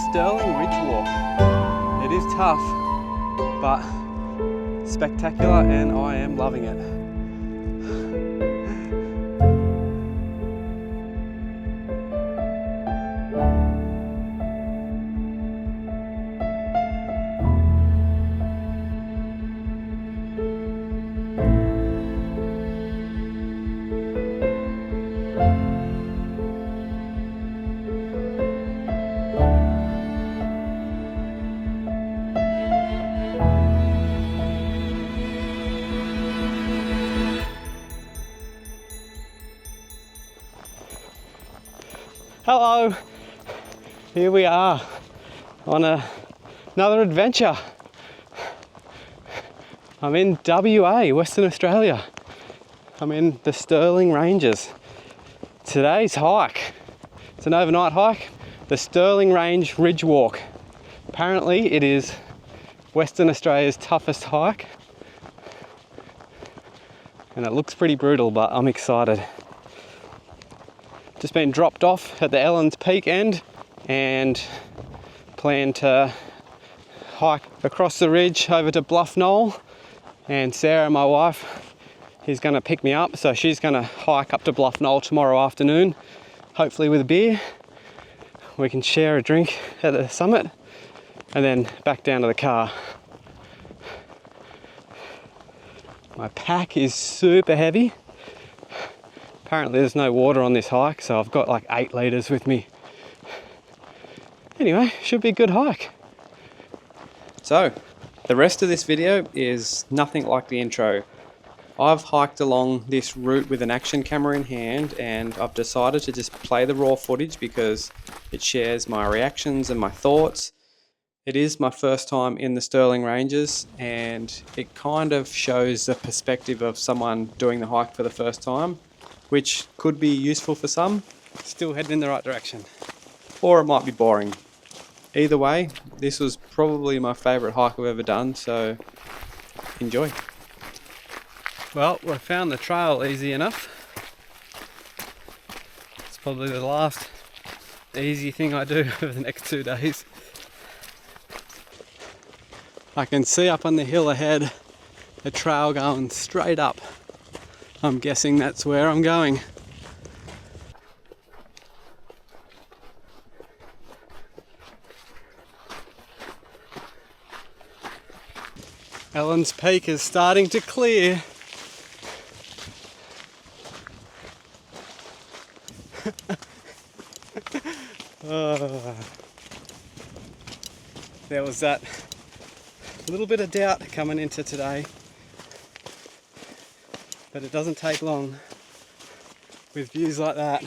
Stirling Ridge Walk. It is tough, but spectacular, and I am loving it. Hello, here we are on another adventure. I'm in WA, Western Australia. I'm in the Stirling Ranges. Today's hike, it's an overnight hike, the Stirling Range Ridge Walk. Apparently it is Western Australia's toughest hike, and it looks pretty brutal, but I'm excited. Just been dropped off at the Ellen's Peak end and plan to hike across the ridge over to Bluff Knoll, and Sarah, my wife, is going to pick me up, so she's going to hike up to Bluff Knoll tomorrow afternoon, hopefully with a beer. We can share a drink at the summit and then back down to the car. My pack is super heavy. Apparently there's no water on this hike, so I've got like 8 litres with me. Anyway, should be a good hike. So, the rest of this video is nothing like the intro. I've hiked along this route with an action camera in hand, and I've decided to just play the raw footage because it shares my reactions and my thoughts. It is my first time in the Stirling Ranges, and it kind of shows the perspective of someone doing the hike for the first time, which could be useful for some. Still heading in the right direction. Or it might be boring. Either way, this was probably my favourite hike I've ever done, so enjoy. Well, we found the trail easy enough. It's probably the last easy thing I do over the next 2 days. I can see up on the hill ahead a trail going straight up. I'm guessing that's where I'm going. Ellen's Peak is starting to clear. Oh. There was that little bit of doubt coming into today. But it doesn't take long with views like that.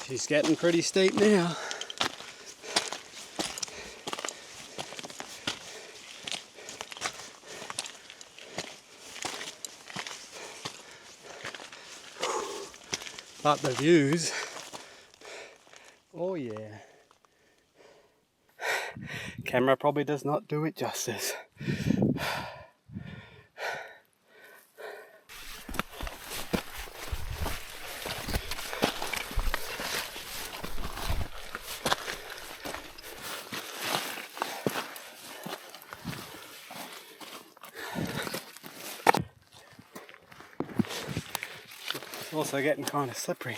She's getting pretty steep now. But the views, oh yeah. Camera probably does not do it justice. It's also getting kind of slippery.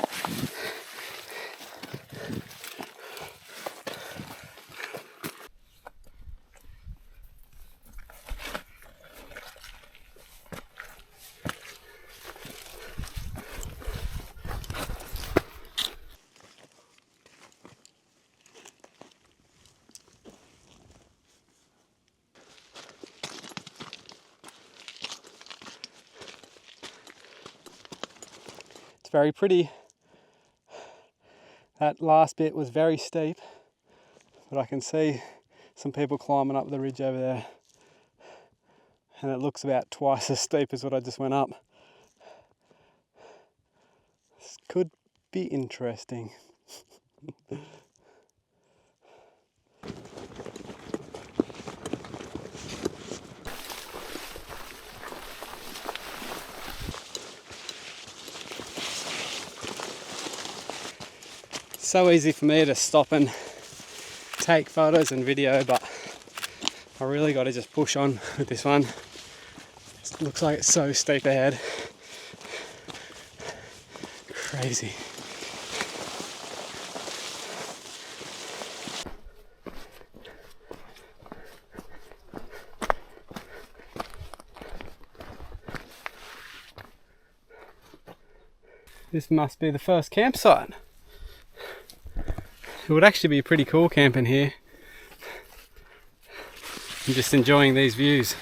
Very pretty. That last bit was very steep, but I can see some people climbing up the ridge over there, and it looks about twice as steep as what I just went up. This could be interesting. so easy for me to stop and take photos and video, but I really got to just push on with this one. It looks like it's so steep ahead. Crazy. This must be the first campsite. It would actually be pretty cool camping here. I'm just enjoying these views.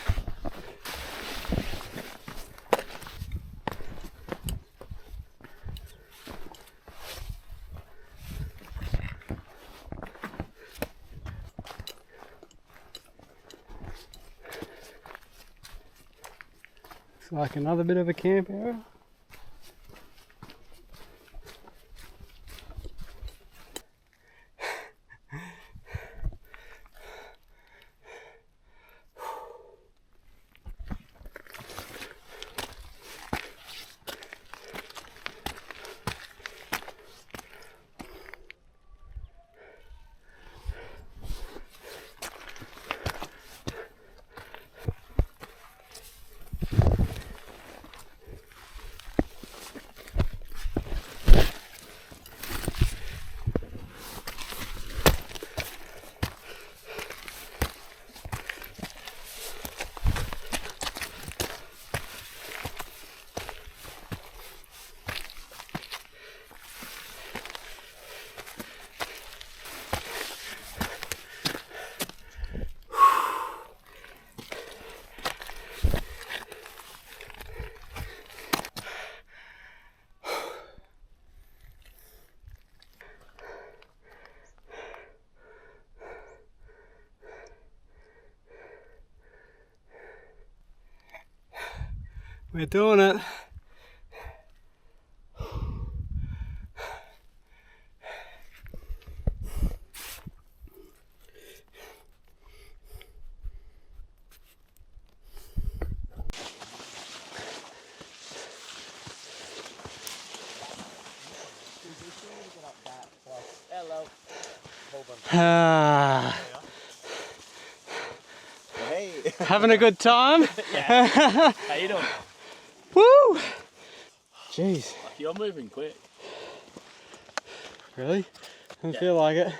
Looks like another bit of a camp area. We're doing it. Hello. Hey. Having a good time? Yeah. How you doing? Woo! Jeez. You're moving quick. Really? Doesn't feel like it.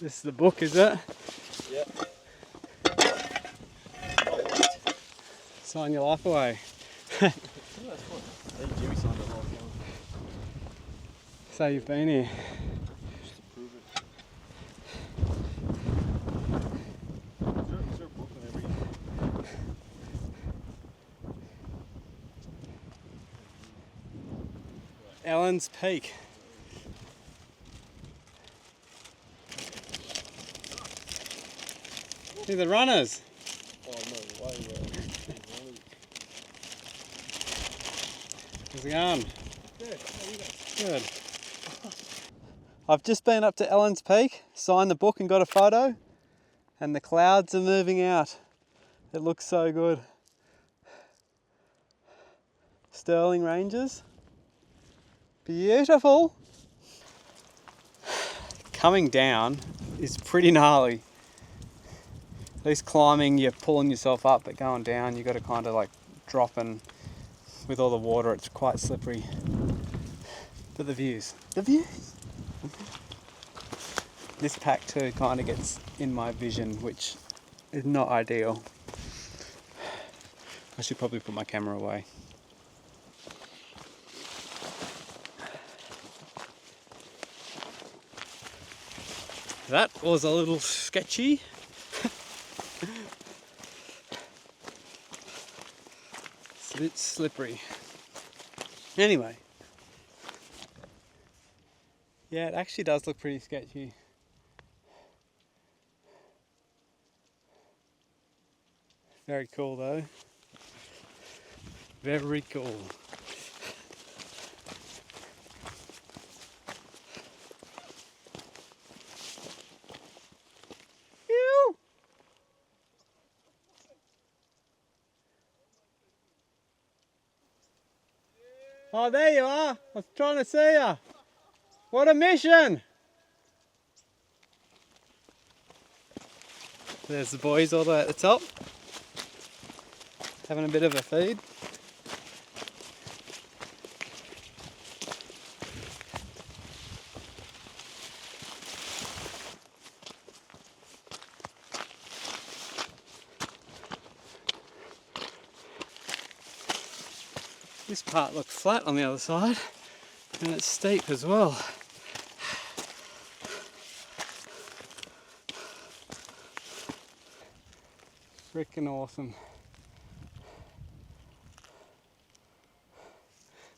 This is the book, is it? Yep. Sign your life away. That's fun. I think Jimmy signed a lot of them. So you've been here. Just to prove it. Is there a book on every? Ellen's Peak. See the runners. Oh no, why? How's it going? Good. How you guys? Good. I've just been up to Ellen's Peak, signed the book and got a photo, and the clouds are moving out. It looks so good. Stirling Ranges. Beautiful. Coming down is pretty gnarly. At least climbing, you're pulling yourself up, but going down, you've got to kind of like drop, and with all the water, it's quite slippery. But the views. This pack too kind of gets in my vision, which is not ideal. I should probably put my camera away. That was a little sketchy. It's a bit slippery. Anyway. Yeah, it actually does look pretty sketchy. Very cool though. Very cool. Ew. Oh, there you are. I was trying to see you. What a mission! There's the boys all the way at the top, having a bit of a feed. This part looks flat on the other side, and it's steep as well. Freaking awesome.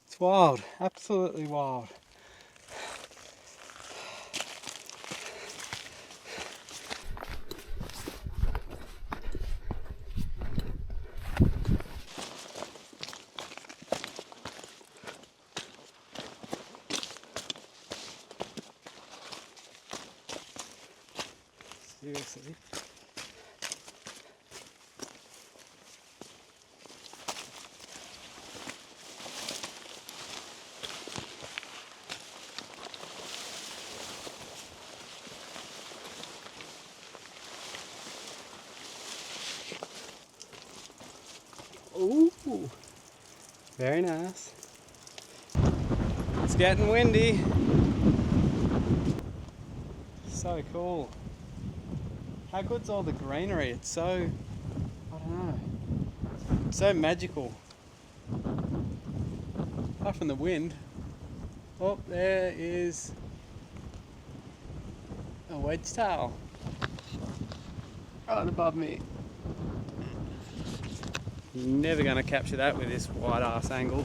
It's wild, absolutely wild. Seriously. Ooh, very nice. It's getting windy. So cool. How good's all the greenery? It's so, I don't know, so magical. Apart from the wind. Oh, there is a wedgetail right above me. Never going to capture that with this wide ass angle.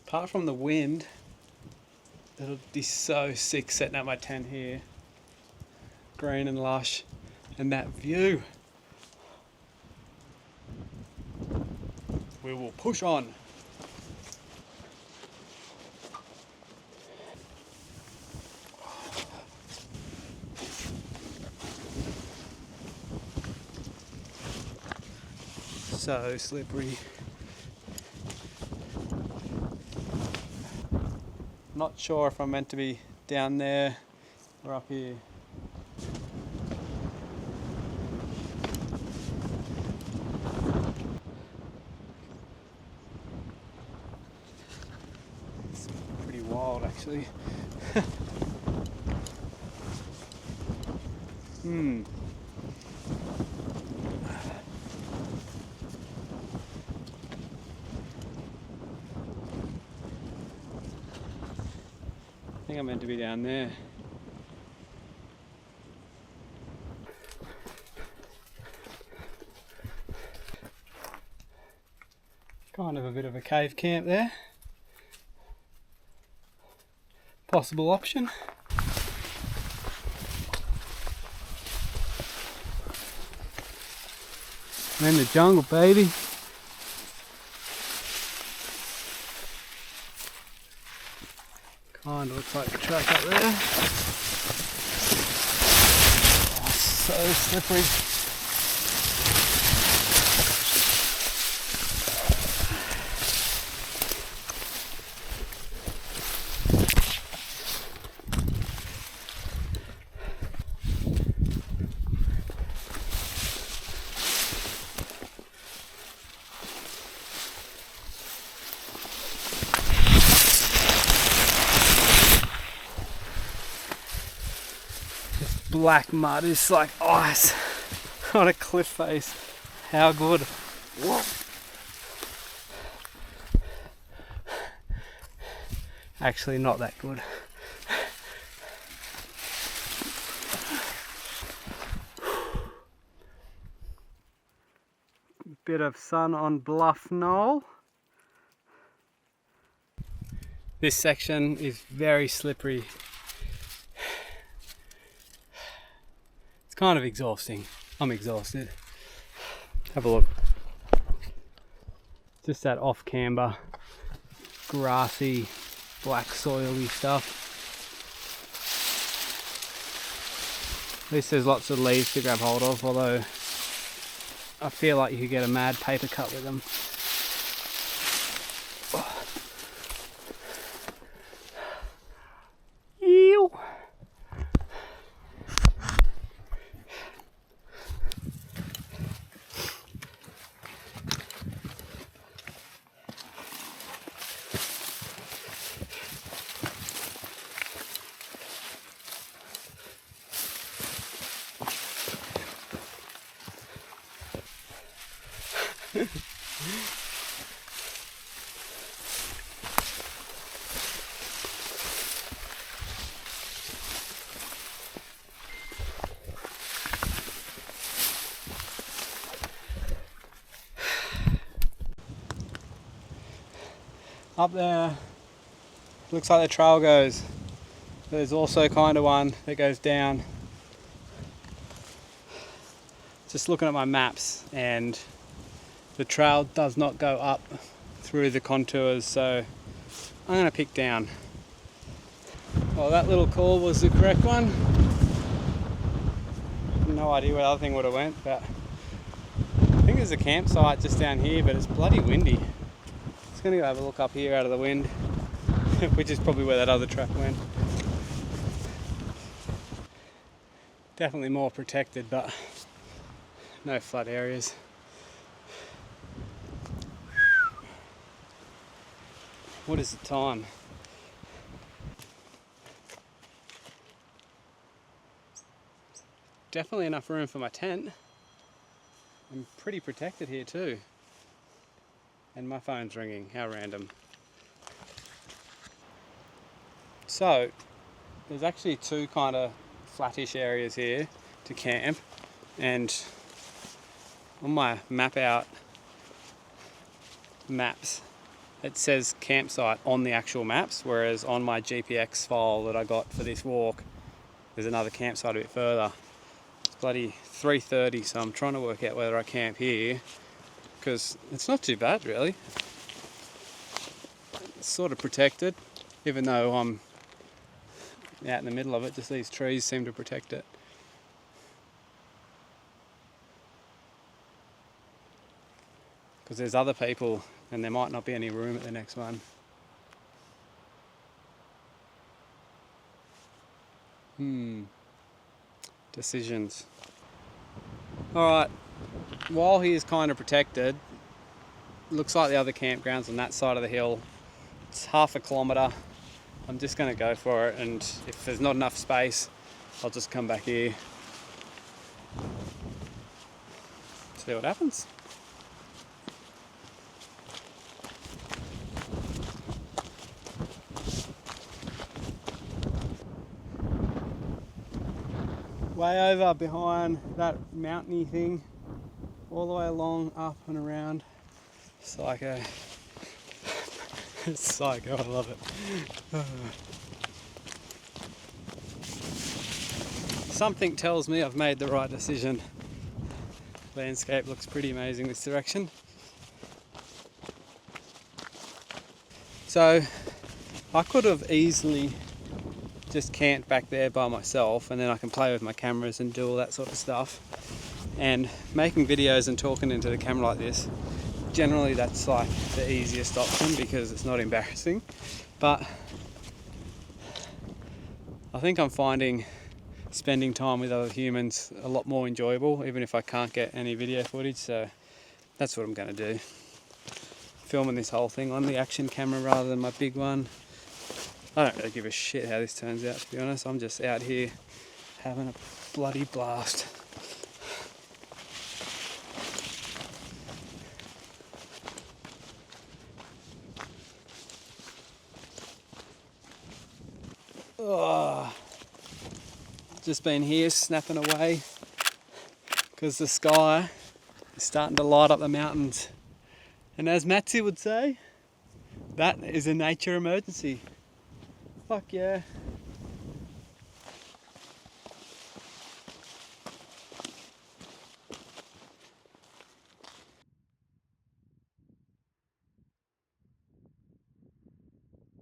Apart from the wind, it'll be so sick setting up my tent here. Green and lush, and that view. We will push on. So slippery. Not sure if I'm meant to be down there or up here. actually. I think I'm meant to be down there. Kind of a bit of a cave camp there. Possible option. I'm in the jungle, baby. Kind of looks like the track up there. Oh, so slippery. Black mud is like ice on a cliff face. How good. Whoa. Actually not that good. Bit of sun on Bluff Knoll. This section is very slippery. It's kind of exhausting. I'm exhausted. Have a look. Just that off camber, grassy, black soily stuff. At least there's lots of leaves to grab hold of, although I feel like you could get a mad paper cut with them. Ew. Up there, looks like the trail goes. There's also kind of one that goes down. Just looking at my maps, and the trail does not go up through the contours, so I'm going to pick down. Well, that little call was the correct one. No idea where the other thing would have went, but I think there's a campsite just down here, but it's bloody windy. Just going to go have a look up here out of the wind, which is probably where that other track went. Definitely more protected, but no flood areas. What is the time? Definitely enough room for my tent. I'm pretty protected here too. And my phone's ringing, how random. So, there's actually two kind of flattish areas here to camp, and on my map out maps it says campsite on the actual maps, whereas on my GPX file that I got for this walk there's another campsite a bit further. It's bloody 3:30, so I'm trying to work out whether I camp here, because it's not too bad really. It's sort of protected, even though I'm out in the middle of it. Just these trees seem to protect it. Because there's other people and there might not be any room at the next one. Decisions. Alright, while he is kind of protected, looks like the other campground's on that side of the hill. It's 1/2 kilometre I'm just going to go for it, and if there's not enough space, I'll just come back here. See what happens. Way over behind that mountainy thing, all the way along, up and around. Psycho. It's psycho, I love it. Something tells me I've made the right decision. Landscape looks pretty amazing this direction. So I could have easily just camped back there by myself, and then I can play with my cameras and do all that sort of stuff. And making videos and talking into the camera like this, generally that's like the easiest option because it's not embarrassing. But I think I'm finding spending time with other humans a lot more enjoyable, even if I can't get any video footage. So that's what I'm going to do. Filming this whole thing on the action camera rather than my big one. I don't really give a shit how this turns out, to be honest. I'm just out here having a bloody blast. Oh, just been here snapping away because the sky is starting to light up the mountains. And as Matzy would say, that is a nature emergency. Fuck yeah.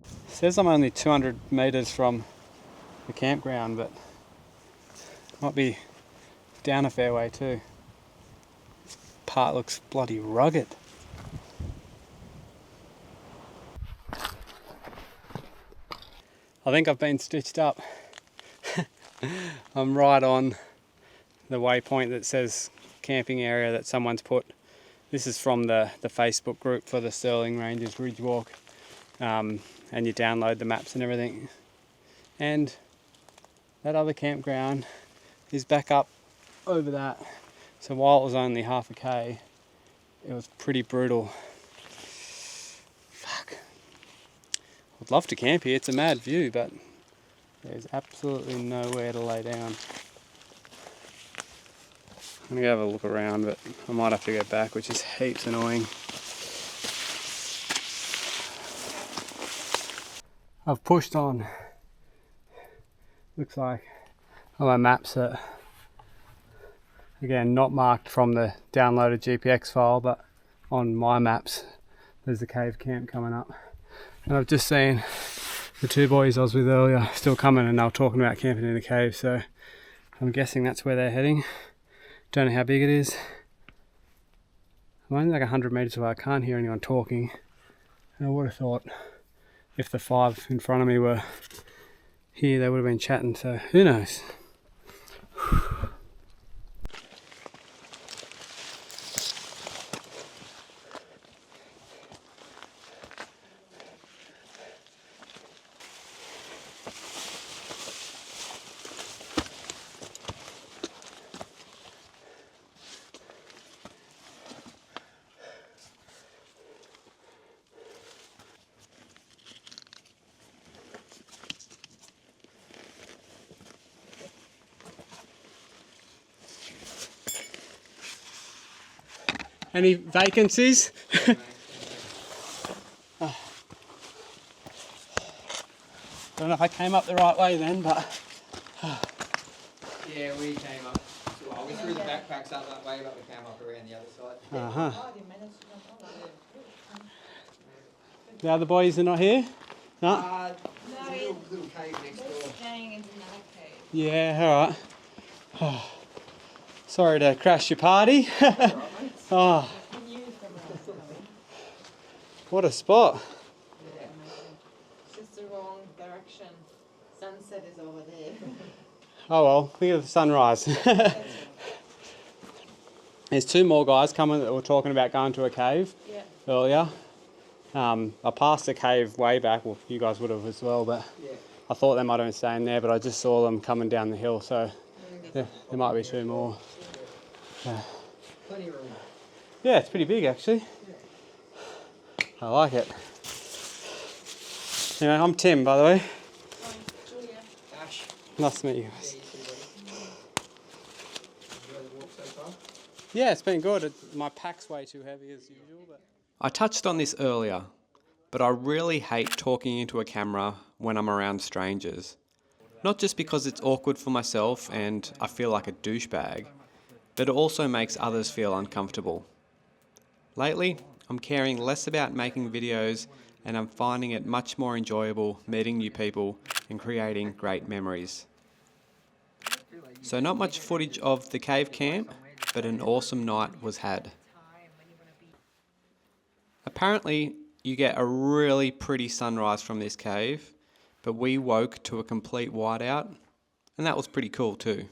It says I'm only 200 metres from the campground, but might be down a fair way too. This part looks bloody rugged. I think I've been stitched up. I'm right on the waypoint that says camping area that someone's put. This is from the Facebook group for the Stirling Ranges Ridge Walk. And you download the maps and everything. And that other campground is back up over that. So while it was only half a K, it was pretty brutal. Fuck. I'd love to camp here, it's a mad view, but there's absolutely nowhere to lay down. I'm gonna go have a look around, but I might have to go back, which is heaps annoying. I've pushed on. Looks like on my maps are, again, not marked from the downloaded GPX file, but on my maps there's a cave camp coming up. And I've just seen the two boys I was with earlier still coming, and they were talking about camping in the cave, so I'm guessing that's where they're heading. Don't know how big it is. I'm only like 100 metres away, I can't hear anyone talking. And I would have thought if the five in front of me were here, they would have been chatting, so who knows. Any vacancies? Oh. Don't know if I came up the right way then, but... Yeah, we came up. Well, we threw the backpacks up that way, but we came up around the other side. Uh-huh. The other boys are not here? No? There's a little cave next door. Staying into another cave. Yeah, alright. Oh. Sorry to crash your party. Oh, what a spot. Yeah. It's just the wrong direction. Sunset is over there. Oh well, think of the sunrise. There's two more guys coming that were talking about going to a cave Yeah. earlier. I passed the cave way back, well you guys would have as well, but Yeah. I thought they might have been staying there, but I just saw them coming down the hill, so yeah, there might be 2 more. Plenty of room. Yeah, it's pretty big actually. I like it. Anyway, I'm Tim, by the way. Julia. Ash. Nice to meet you Yeah, guys. you too, buddy. Enjoy the walk so far? Yeah, it's been good. My pack's way too heavy as usual, but... I touched on this earlier, but I really hate talking into a camera when I'm around strangers. Not just because it's awkward for myself and I feel like a douchebag, but it also makes others feel uncomfortable. Lately, I'm caring less about making videos and I'm finding it much more enjoyable meeting new people and creating great memories. So not much footage of the cave camp, but an awesome night was had. Apparently, you get a really pretty sunrise from this cave, but we woke to a complete whiteout, and that was pretty cool too.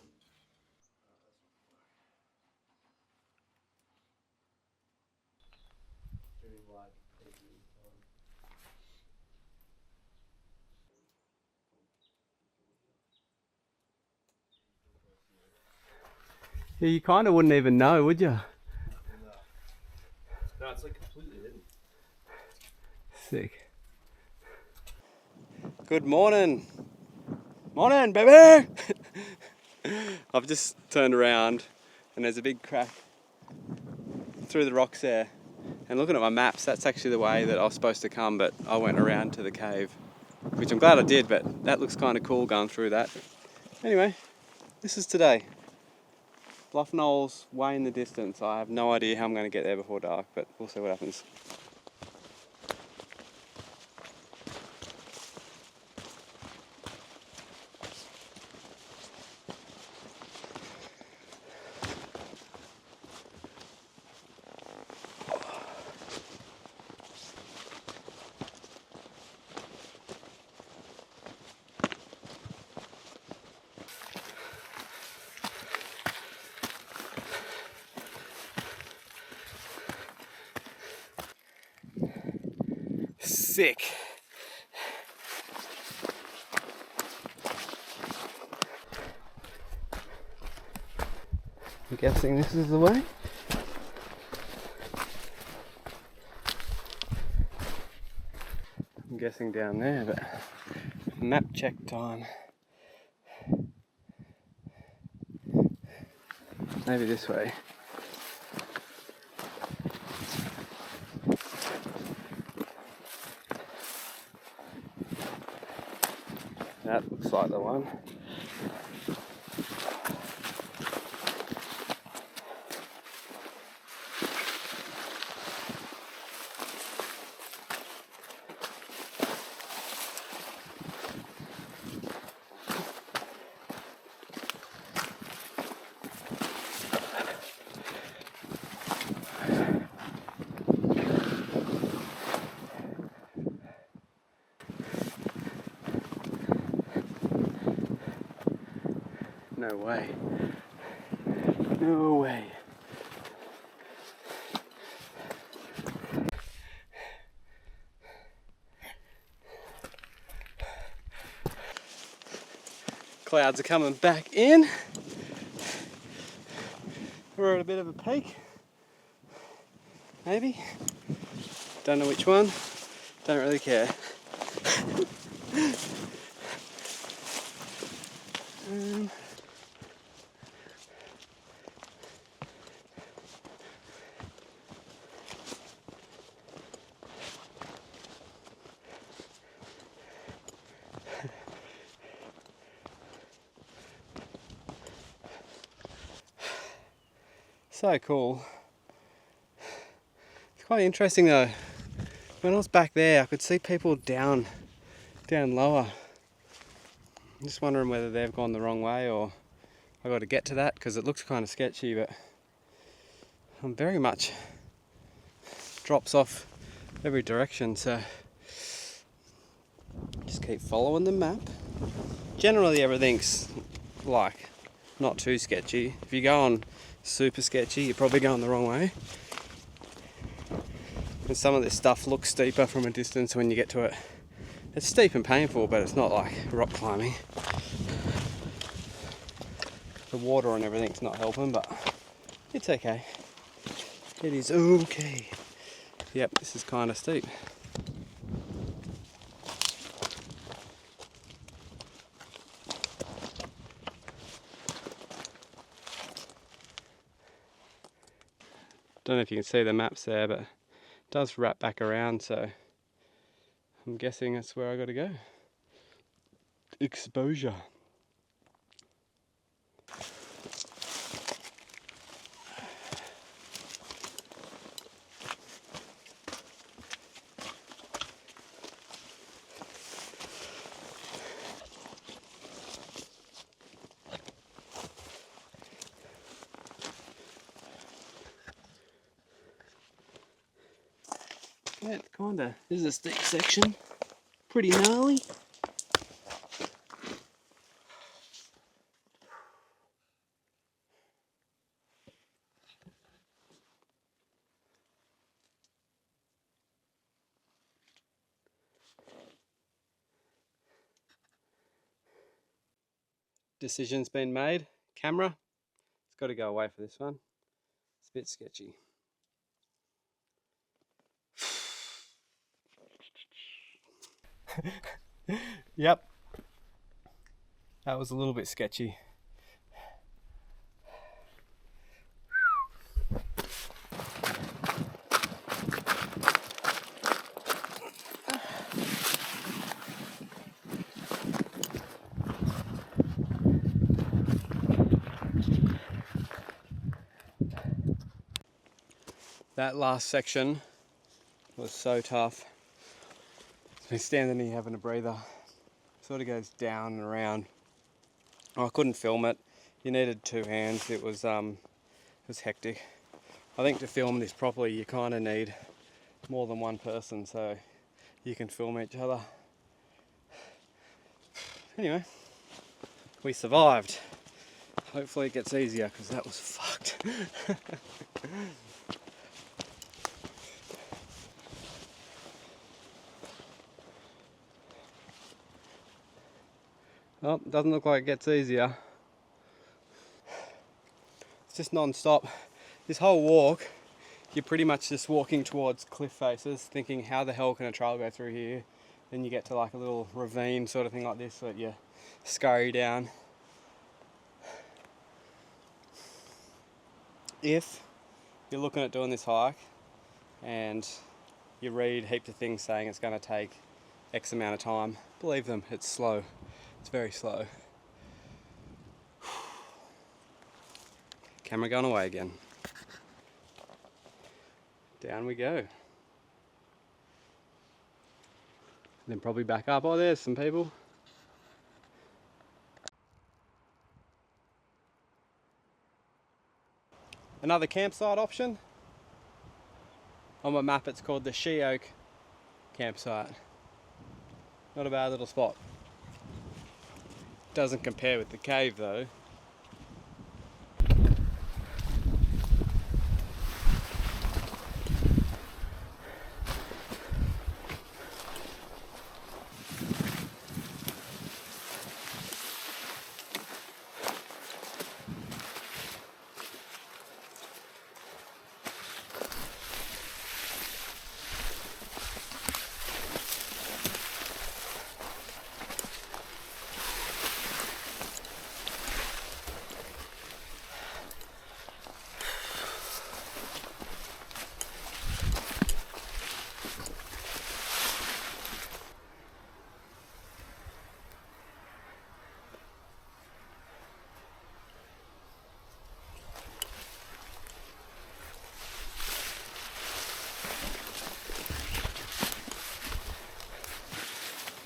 Yeah, you kind of wouldn't even know, would you? No, it's like completely hidden. Sick. Good morning. Morning, baby! I've just turned around and there's a big crack through the rocks there. And looking at my maps, that's actually the way that I was supposed to come, but I went around to the cave, which I'm glad I did, but that looks kind of cool going through that. Anyway, this is today. Bluff Knoll's way in the distance. I have no idea how I'm going to get there before dark, but we'll see what happens. Sick. I'm guessing this is the way. I'm guessing down there, but map check time. Maybe this way. That looks like the one. No way. No way. Clouds are coming back in. We're at a bit of a peak. Maybe. Don't know which one. Don't really care. So cool. It's quite interesting though. When I was back there, I could see people down lower. I'm just wondering whether they've gone the wrong way or I got to get to that because it looks kind of sketchy, but I'm very much drops off every direction, so just keep following the map. Generally everything's like not too sketchy. If you go on super sketchy, you're probably going the wrong way. And some of this stuff looks steeper from a distance when you get to it. It's steep and painful, but it's not like rock climbing. The water and everything's not helping, but it's okay. It is okay. Yep, this is kind of steep. Don't know if you can see the maps there, but it does wrap back around, so I'm guessing that's where I got to go. Exposure. Yeah, it's kinda, this is a steep section, pretty gnarly. Decision's been made. Camera, it's got to go away for this one. It's a bit sketchy. Yep. That was a little bit sketchy. That last section was so tough. I've been standing here having a breather. Sort of goes down and around. Oh, I couldn't film it. You needed two hands. It was hectic. I think to film this properly, you kind of need more than one person so you can film each other. Anyway, we survived. Hopefully it gets easier because that was fucked. Oh, doesn't look like it gets easier. It's just non-stop. This whole walk, you're pretty much just walking towards cliff faces, thinking how the hell can a trail go through here? Then you get to like a little ravine sort of thing like this that you scurry down. If you're looking at doing this hike and you read heaps of things saying it's going to take X amount of time, believe them, it's slow. It's very slow. Camera going away again. Down we go. Then probably back up. Oh, there's some people. Another campsite option. On my map it's called the She Oak campsite. Not a bad little spot. Doesn't compare with the cave though.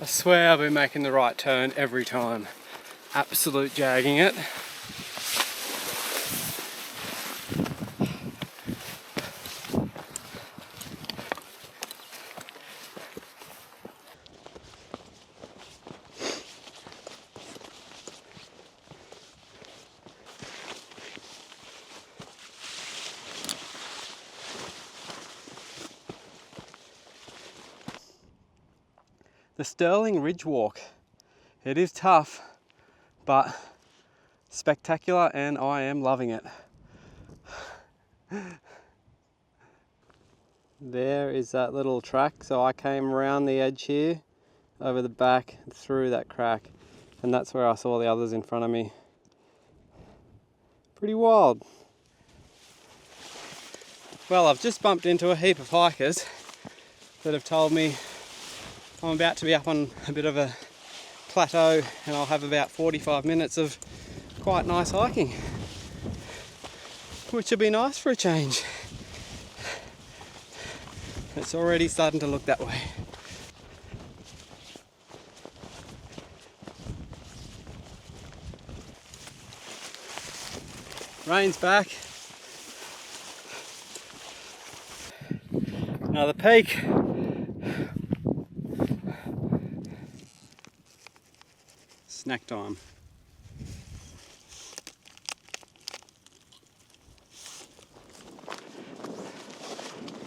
I swear I've been making the right turn every time. Absolute jagging it. The Stirling Ridge Walk. It is tough, but spectacular, and I am loving it. There is that little track. So I came around the edge here, over the back, through that crack, and that's where I saw the others in front of me. Pretty wild. Well, I've just bumped into a heap of hikers that have told me I'm about to be up on a bit of a plateau and I'll have about 45 minutes of quite nice hiking, which will be nice for a change. It's already starting to look that way. Rain's back. Another peak. Snack time.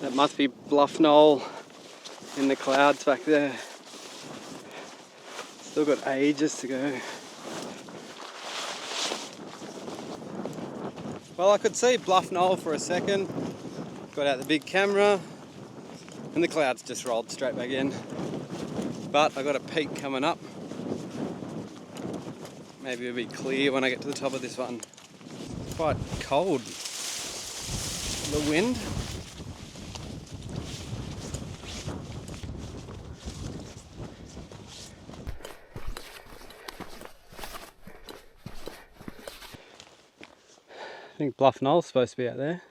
That must be Bluff Knoll in the clouds back there. Still got ages to go. Well, I could see Bluff Knoll for a second. Got out the big camera and the clouds just rolled straight back in. But I got a peak coming up. Maybe it'll be clear when I get to the top of this one. It's quite cold. The wind. I think Bluff Knoll's supposed to be out there.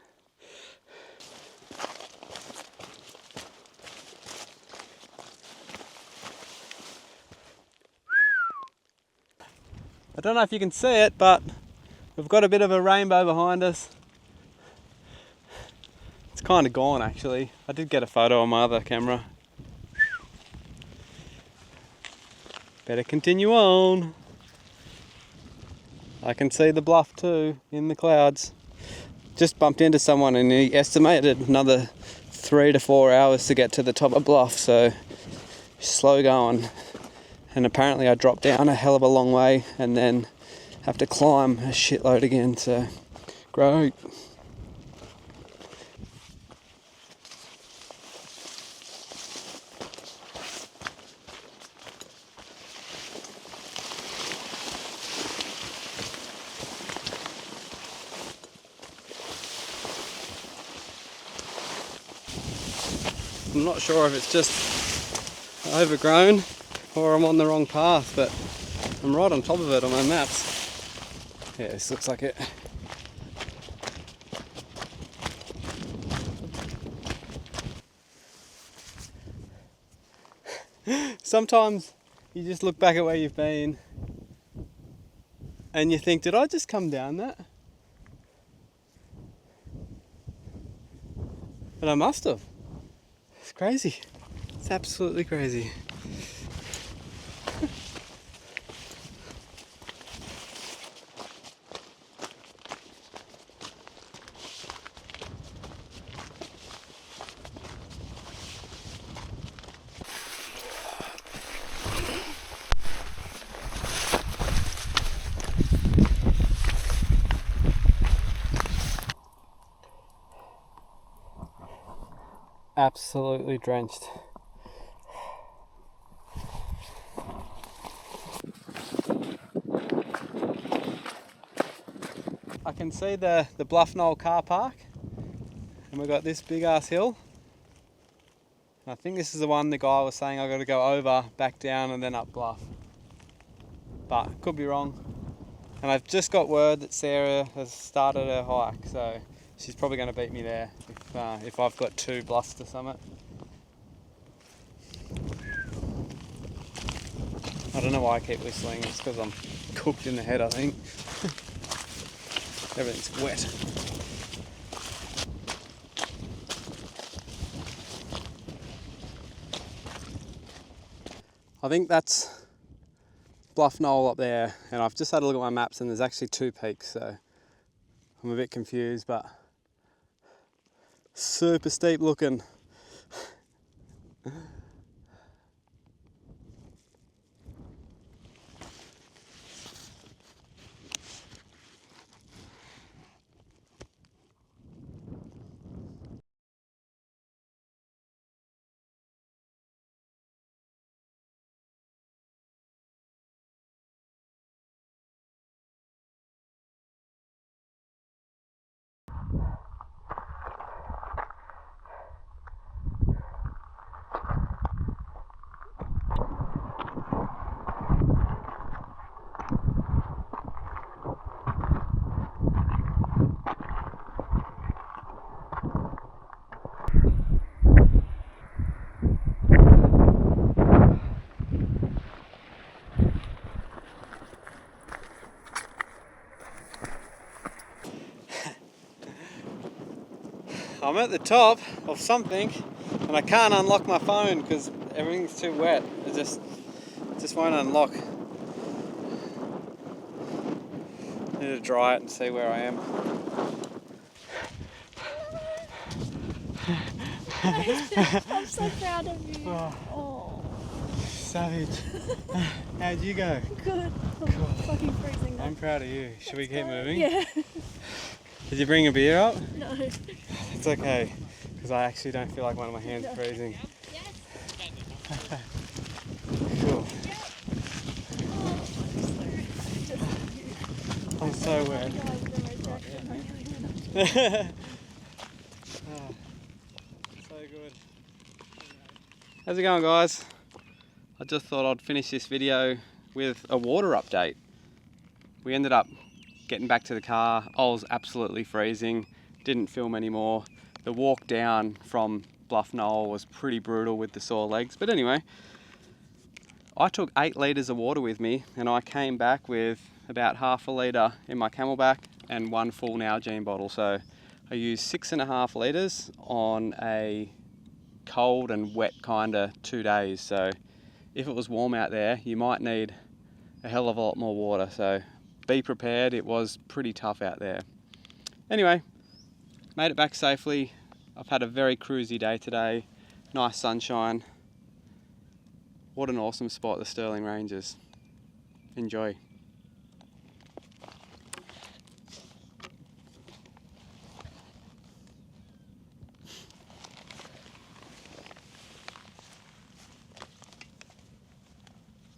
I don't know if you can see it, but we've got a bit of a rainbow behind us. It's kind of gone actually. I did get a photo on my other camera. Better continue on. I can see the bluff too in the clouds. Just bumped into someone and he estimated another 3 to 4 hours to get to the top of Bluff, so slow going. And apparently I dropped down a hell of a long way and then have to climb a shitload again, so great. I'm not sure if it's just overgrown or I'm on the wrong path, but I'm right on top of it on my maps. Yeah, this looks like it. Sometimes you just look back at where you've been and you think, did I just come down that? But I must have. It's crazy. It's absolutely crazy. Absolutely drenched. I can see the Bluff Knoll car park, and we've got this big ass hill. And I think this is the one the guy was saying I got to go over, back down and then up Bluff. But could be wrong. And I've just got word that Sarah has started her hike, so she's probably going to beat me there if I've got 2 bluffs to summit. I don't know why I keep whistling, it's because I'm cooked in the head, I think. Everything's wet. I think that's Bluff Knoll up there, and I've just had a look at my maps and there's actually 2 peaks, so I'm a bit confused, but super steep looking. I'm at the top of something and I can't unlock my phone because everything's too wet. It just won't unlock. Need to dry it and see where I am. I'm so proud of you. Oh. Savage. How'd you go? Good. I'm fucking freezing. I'm proud of you. Should we keep moving? Yeah. Did you bring a beer up? No. It's okay, because I actually don't feel like one of my hands are freezing. Cool. I'm so wet. So good. How's it going, guys? I just thought I'd finish this video with a water update. We ended up getting back to the car. I was absolutely freezing, didn't film anymore. The walk down from Bluff Knoll was pretty brutal with the sore legs. But anyway, I took 8 litres of water with me and I came back with about half a litre in my camelback and 1 full Nalgene bottle. So I used 6.5 litres on a cold and wet kind of 2 days. So if it was warm out there, you might need a hell of a lot more water. So be prepared, it was pretty tough out there. Anyway, made it back safely. I've had a very cruisy day today. Nice sunshine. What an awesome spot, the Stirling Ranges. Enjoy.